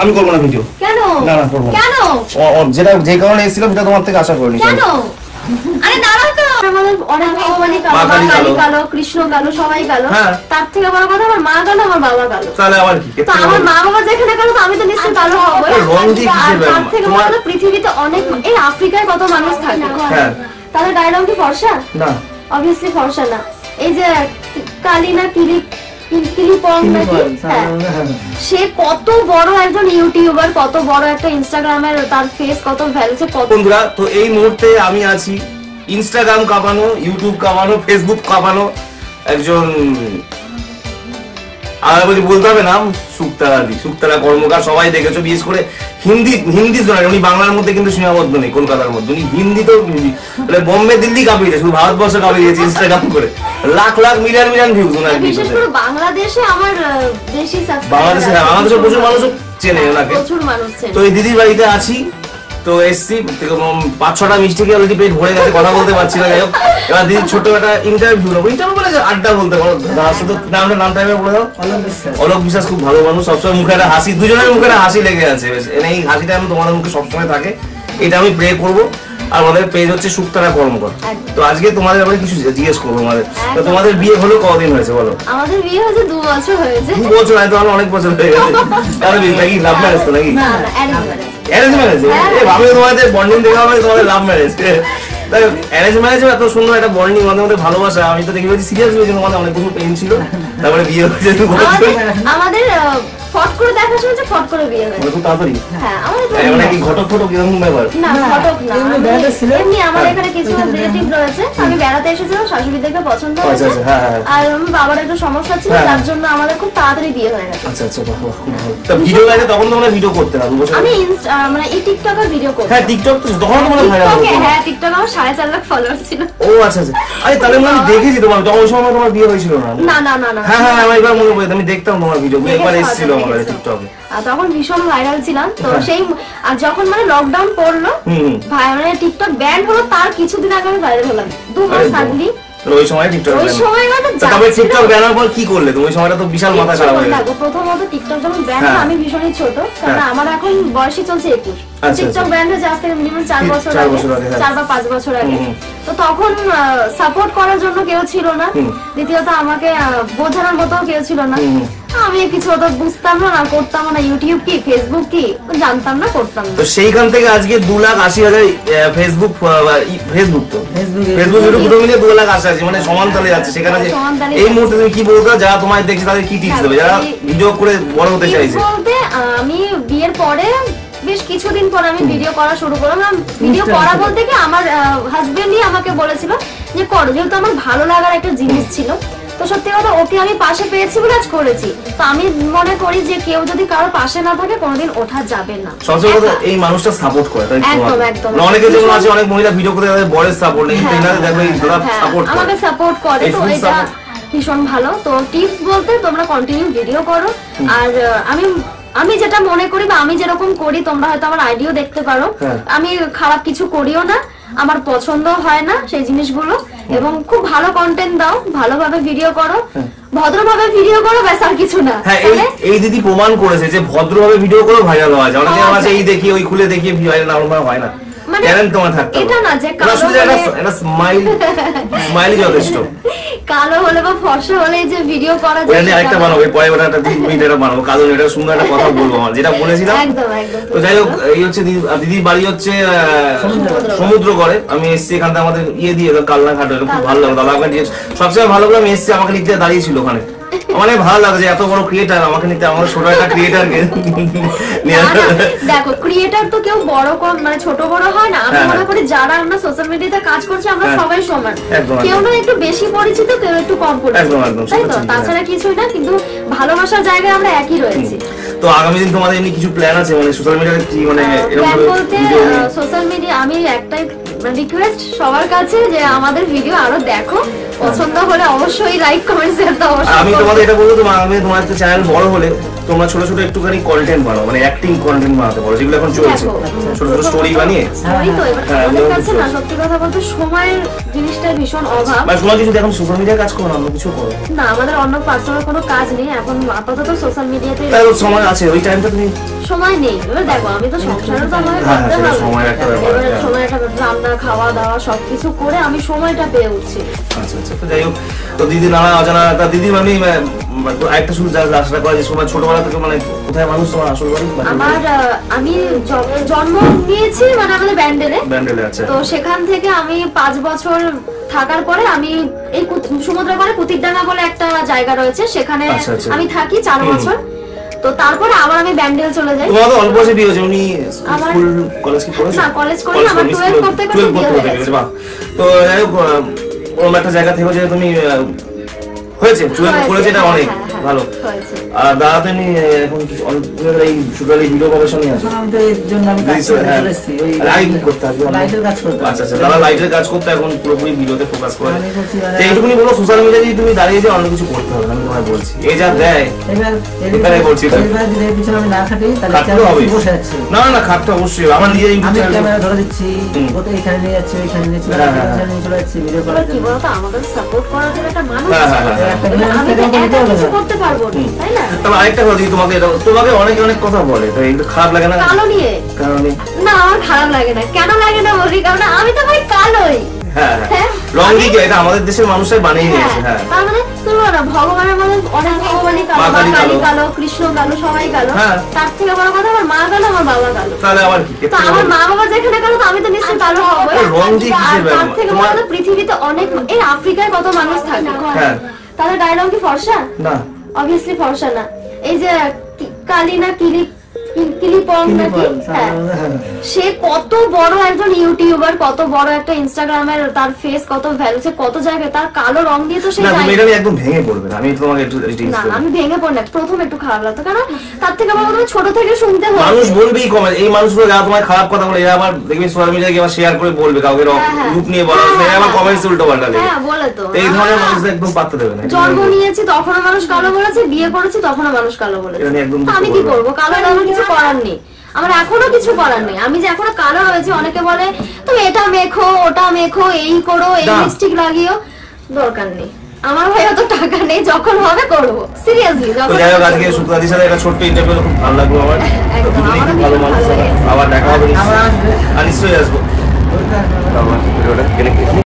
আমি করবো না ভিডিও। কেন? না না করবো কেন? যেটা যে কারণে এসেছিলাম সেটা তোমার থেকে আশা করিনি। কেন? আরে দাঁড়াও তো, আমাদের অনেক ভগবানই কালো, মা কালী কালো, কৃষ্ণ কালো, সবাই কালো। তার থেকে বড় কথা আমার মা কালো, আমার বাবা কালো। তাহলে আবার কি? তো আমার মা বাবা যেখানে কালো তো আমি তো নিশ্চয়ই কালো হবো। তার থেকে বড় কথা পৃথিবীতে অনেক, এই আফ্রিকায় কত মানুষ থাকে, তাদের গায়ের রং কি ফর্সা? না, অবভিয়াসলি ফর্সা না। এই যে কালি না কিলিপং নাকি, সে কত বড় একজন ইউটিউবার, কত বড় একটা ইনস্টাগ্রামের তার ফেস কত ভ্যালু। বন্ধুরা, তো এই মুহূর্তে আমি আছি ইনস্টাগ্রাম কাঁপানো, ইউটিউব কাঁপানো, ফেসবুক কাঁপানো একজন, আর বলতে হবে নাম, সুক্তারা কর্মকার। সবাই দেখেছো, বিশেষ করে হিন্দি শোনায়, উনি বাংলার মধ্যে কিন্তু সীমাবদ্ধ নেই, কলকাতার মধ্যে উনি হিন্দিতেও, বোম্বে দিল্লি কাঁপিয়েছে, শুধু ভারতবর্ষ কাঁপিয়ে দিয়েছে ইনস্টাগ্রাম করে, লাখ লাখ মিলিয়ন ভিউজ ওনার। বিশেষ করে বাংলাদেশে আমার বেশি বাংলাদেশে প্রচুর মানুষ চেনে ওনাকে, প্রচুর মানুষ চেনে। তো এই দিদির বাড়িতে আছি, তো এসছি 5-6টা মিষ্টি খেয়ে অলরেডি পেট ভরে গেছে, কথা বলতে পারছি না। যাই হোক, এবার দিদির ছোট একটা ইন্টারভিউ নেবো, বলে আড্ডা বলতে পারো। শুধু নামটা বলে দাও। অলোক বিশ্বাস খুব ভালো মানুষ, সবসময় মুখে একটা হাসি, দুজনের মুখে একটা হাসি লেগে আছে, এই হাসিটা আমি তোমাদের মুখে সবসময় থাকে, এটা আমি প্রে করবো। আর আমাদের পেজ হচ্ছে সুক্তারা কর্মকার। তো আজকে তোমাদের ব্যাপারে কিছু জিজ্ঞেস করবো। তো তোমাদের বিয়ে হলো কতদিন হয়েছে বলো? আমাদের বিয়ে হয়েছে 2 বছর হয়েছে। 2 বছর হয়তো আমার অনেক বছর হয়ে গেছে। তাহলে নাকি লাভ ম্যারেজ তো নাকি? Arrange marriage? আমিও তোমাদের বন্ডিং দেখা হবে, তোমাদের লাভ ম্যারেজ। অ্যারেঞ্জ ম্যারেজ এত সুন্দর একটা বন্ডিং, মধ্যে ভালোবাসা, আমি তো দেখি সিরিয়াস হয়েছি, তোমাদের অনেক কিছু পেন ছিল, তারপরে বিয়ে হয়েছে। আমাদের ফট করে দেখা শুনছে, ফট করে বিয়ে হয়েছে খুব তাড়াতাড়ি। হ্যাঁ, আমাদের মানে কি ঘটক ফটক এরকম ব্যাপার? না, ঘটক না, এমনি আমার এখানে কিছু রিলেটিভ রয়েছে, আমি বেড়াতে এসেছিলাম, শাশুড়ি দেখে পছন্দ হয়েছে, আর আমার বাবার একটা সমস্যা ছিল, তার জন্য আমাদের খুব তাড়াতাড়ি বিয়ে হয়ে গেছে। আচ্ছা আচ্ছা, খুব ভালো। তো ভিডিও লাগে তখন তোমরা ভিডিও করতে না? 2 বছর আমি মানে এই টিকটকে ভিডিও করতাম। হ্যাঁ, টিকটক তো তখন তোমরা ভাইরাল হতো। হ্যাঁ, টিকটকে আমার 4.5 লাখ ফলোয়ার ছিল। ও আচ্ছা আচ্ছা, আরে তাহলে আমি দেখেছি তোমার, তখন ওই সময় তোমার বিয়ে হয়েছিল না? না না না না, হ্যাঁ হ্যাঁ, আমি এবার মনে পড়ে, আমি দেখতাম তোমার ভিডিও, একবার এসেছিল আমার টিকটকে, তখন ভীষণ ভাইরাল ছিলাম। তো সেই যখন মানে লকডাউন পড়লো, মানে টিকটক ব্যান হলো, তার কিছুদিন আগে আমি ভাইরাল হলাম, 2 মাস থাকলি। ওই সময় টিকটক ওই সময় মানে তারপরে টিকটক ব্যানার পর কি করলে তুমি? ওই সময়টা তো বিশাল মাথা খারাপ হয়ে গেল। প্রথমত টিকটক যখন ব্যান হলো, আমি ভীষণই ছোট, কারণ আমার এখন বয়সই চলছে 21। টিকটক ব্যান হয়েছে আজ থেকে মিনিমাম 4 বছর আগে, 4 বা 5 বছর আগে। তো তখন সাপোর্ট করার জন্য কেউ ছিল না, দ্বিতীয়ত আমাকে বোঝানোর মতো কেউ ছিল না। আমি কিছু অত বুঝতাম না, করতাম না, ইউটিউব কি ফেসবুক কি জানতাম না, করতাম না। তো সেইখান থেকে আজকে 2,80,000 ফেসবুক তো ফেসবুক ইউটিউব মিলে 2,80,000, মানে সমান তালে যাচ্ছে। সেখানে এই মুহূর্তে তুমি কি বলতে, যারা তোমায় দেখছে তাদের কি টিপস দেবে, যারা ভিডিও করে বড় হতে চাইছে? বলতে আমি বিয়ের পরে বেশ কিছুদিন পর আমি ভিডিও করা শুরু করলাম। ভিডিও করা বলতে কি, আমার হাজবেন্ডই আমাকে বলেছিল যে করো, যেহেতু আমার ভালো লাগার একটা জিনিস ছিল। তো সত্যি কথা, ওকে আমি পাশে পেয়েছি বলে আজ করেছি। তো আমি মনে করি যে কেউ যদি কারো পাশে না থাকে, কোনোদিন ওঠা যাবে না। সবচেয়ে কথা, এই মানুষটা সাপোর্ট করে, তাই একদম একদম। অনেকে যেমন আছে, অনেক মহিলা ভিডিও করে তাদের বড় সাপোর্ট নেই, কিন্তু এনারা দেখো সাপোর্ট করে, আমাকে সাপোর্ট করে। তো এটা ভীষণ ভালো। তো টিপস বলতে, তোমরা কন্টিনিউ ভিডিও করো। আর আমি যেটা মনে করি বা আমি যেরকম করি, তোমরা হয়তো আমার আইডিও দেখতে পারো, আমি খারাপ কিছু করিও না, আমার পছন্দ হয় না সেই জিনিসগুলো, এবং খুব ভালো কন্টেন্ট দাও, ভালোভাবে ভিডিও করো, ভদ্রভাবে ভিডিও করো, ব্যাস আর কিছু না। হ্যাঁ, এই দিদি প্রমাণ করেছে যে ভদ্রভাবে ভিডিও করো ভাইরাল হওয়া যায়। অনেকে আছে এই দেখি, ওই খুলে দেখি ভাইরাল হয় না, ট্যালেন্ট তোমার থাকতে হবে। এটা না যে একটা স্মাইলি যথেষ্ট। কালো হলে বা ফর্সা হলে যে ভিডিও করা যায়, ওটা আরেকটা বানাবো, পরে ওটা একটা 2 মিনিট এটা বানাবো, কারণ এটা সুন্দর একটা কথা বলবো আমার, যেটা বলেছিলাম। একদম একদম। তো যাই হোক, এই হচ্ছে দিদির বাড়ি হচ্ছে সমুদ্র করে। আমি এসছি এখান থেকে, আমাদের দিয়ে কালনা ঘাট, খুব ভালো লাগলো দাদা। সবসময় ভালো লাগলো, আমি এসছি, আমাকে নিতে দাঁড়িয়ে ছিল ওখানে, মানে ভালো লাগে যে এত বড় ক্রিয়েটার আমাকে নিতে, আমার ছোট একটা ক্রিয়েটারকে। দেখো, ক্রিয়েটার তো কেউ বড় কম মানে ছোট বড় হয় না। আমি মনে করি যারা আমরা সোশ্যাল মিডিয়াতে কাজ করছি, আমরা সবাই সমান, কেউ না একটু বেশি পরিচিত, কেউ একটু কম পরিচিত, তাই তো? তাছাড়া কিছুই না, কিন্তু ভালোবাসার জায়গায় আমরা একই রয়েছি। তো আগামী দিন তোমাদের এমনি কিছু প্ল্যান আছে, মানে সোশ্যাল মিডিয়াতে কি, মানে প্ল্যান বলতে সোশ্যাল মিডিয়া আমি একটাই রিকোয়েস্ট সবার কাছে, যে আমাদের ভিডিও আরো দেখো, পছন্দ হলে অবশ্যই লাইক কমেন্ট শেয়ার দাও। আমি তোমাদের এটা বলবো, তোমার চ্যানেল বড় হলে তোমরা ছোট ছোট একটুখানি কন্টেন্ট বানাও, মানে অ্যাক্টিং কন্টেন্ট বানাতে পারো, যেগুলো এখন চলছে, ছোট ছোট স্টোরি বানিয়ে। সত্যি কথা বলতে সময়ের জিনিসটা ভীষণ অভাব। সময় কিছু এখন সোশ্যাল মিডিয়ায় কাজ করো না, অন্য কিছু করো না, আমাদের অন্য পার্সোনাল কোনো কাজ নেই এখন, আপাতত সোশ্যাল মিডিয়াতে সময় আছে। ওই টাইমটা তুমি সময় নেই। এবার দেখো আমি তো সংসারে তো আমাকে করতে হবে, সময় একটা ব্যাপার, রান্না খাওয়া দাওয়া সবকিছু করে আমি সময়টা পেয়ে উঠছি। আচ্ছা আচ্ছা, তো যাই হোক, তো দিদি নানা অজানা তা দিদি মানে আরেকটা শুধু আশা করা যে সময় ছোটবেলা থেকে মানে কোথায় মানুষ তোমার আসল বাড়ি? আমার আমি জন্ম নিয়েছি মানে আমাদের ব্যান্ডেলে। আচ্ছা। তো সেখান থেকে আমি 5 বছর থাকার পরে আমি এই সমুদ্র পাড়ে কুতিরডাঙ্গা বলে একটা জায়গা রয়েছে, সেখানে আমি থাকি 4 বছর। তো তারপরে আবার আমি ব্যান্ডেল চলে যাই। তোমার তো অল্প বয়সে বিয়ে হয়েছে, উনি স্কুল কলেজ কি পড়েছে? না, কলেজ করি, আমার 12 করতে করতে বিয়ে হয়ে গেছে। বাহ। তো যাই হোক, ওরকম একটা জায়গা থেকে যে তুমি হয়েছে 12 করেছে, এটা অনেক ভালো। আর দাদা তুমি এখন এই ছোটবেলা ভিডিও গবেষণা নিয়ে আছো? আমি তো এর জন্য আমি কাজ করতে চলেছি, ওই লাইটিং করতে হবে, লাইটের কাজ করতে। আচ্ছা আচ্ছা, দাদা লাইটের কাজ করতে এখন পুরোপুরি ভিডিওতে ফোকাস করে। তো এইটুকুনি বলো, সোশ্যাল মিডিয়ায় তুমি দাঁড়িয়ে যে অন্য কিছু করতে হবে, আমি তোমায় বলছি এই যা দেয় এবারে বলছি এর পিছনে আমি না খাটি তাহলে হবে বসে আছি। না না, খাটতে অবশ্যই আমার নিজের ইউটিউব চ্যানেল ক্যামেরা ধরে দিচ্ছি, ওটা এখানে নিয়ে যাচ্ছি, ওইখানে নিয়ে চলে যাচ্ছি ভিডিও করার জন্য। কি বলতো, আমাদের সাপোর্ট করার জন্য একটা মানুষ করতে পারবো না, তাই না? তবে আরেকটা কথা, তোমাকে অনেকে অনেক কথা বলে, তো একটু খারাপ লাগে না? কালো নিয়ে না, আমার খারাপ লাগে না। কেন লাগে না বলি, কারণ আমি তো ভাই কালোই। রং দিকে এটা আমাদের দেশের মানুষের বানিয়ে নিয়েছে। হ্যাঁ, তার মানে তুমি বলো ভগবানের মধ্যে অনেক ভগবানই কালো, মা কালী কালো, কৃষ্ণ কালো, সবাই কালো। তার থেকে বড় কথা আমার মা কালো, আমার বাবা কালো। তাহলে আবার কি? তো আমার মা বাবা যেখানে কালো, তো আমি তো নিশ্চয়ই কালো হবো। রং দিকে তার থেকে বড় কথা, পৃথিবীতে অনেক, এই আফ্রিকায় কত মানুষ থাকে, তাদের গায়ের রং কি ফর্সা? না, অবভিয়াসলি ফর্সা না। এই যে কালিনা কিলিপং নাকি, সে কত বড় একজন ইউটিউবার, কত বড় একটা ইনস্টাগ্রামের, তার ফেস কত ভ্যালু, সে কত জায়গায়, তার কালো রং দিয়ে তো সে একদম ভেঙে পড়বে। আমি তোমাকে একটু না, আমি ভেঙে পড়ি না। প্রথম একটু খারাপ লাগতো, কারণ তার থেকে আমার তুমি ছোট থেকে শুনতে হয়, মানুষ বলবেই কমে, এই মানুষগুলো যারা তোমার খারাপ কথা বলে, এরা আবার দেখবি সোশ্যাল মিডিয়ায় গিয়ে শেয়ার করে বলবে, কাউকে রূপ নিয়ে বলা, আবার কমেন্টস উল্টো পাল্টা দেবে। হ্যাঁ, বলে তো এই ধরনের মানুষদের একদম পাত্তা দেবে না। জন্ম নিয়েছি তখনও মানুষ কালো বলেছে, বিয়ে করেছি তখনও মানুষ কালো বলেছে। আমি কি করবো, কালো আমার কিছু করার নেই, আমার এখনো কিছু করার নেই। আমি যে এখনো কালো রয়েছে, অনেকে বলে তুমি এটা মেখো, ওটা মেখো, এই করো, এই লিপস্টিক লাগিও, দরকার নেই। আমার ভাই অত টাকা নেই, যখন হবে করবো, সিরিয়াসলি। আজকে সুপ্রাদির সাথে একটা ছোট্ট ইন্টারভিউ, খুব ভালো লাগলো আমার। ভালো মানুষ, আবার দেখা হবে, নিশ্চয়ই আসবো।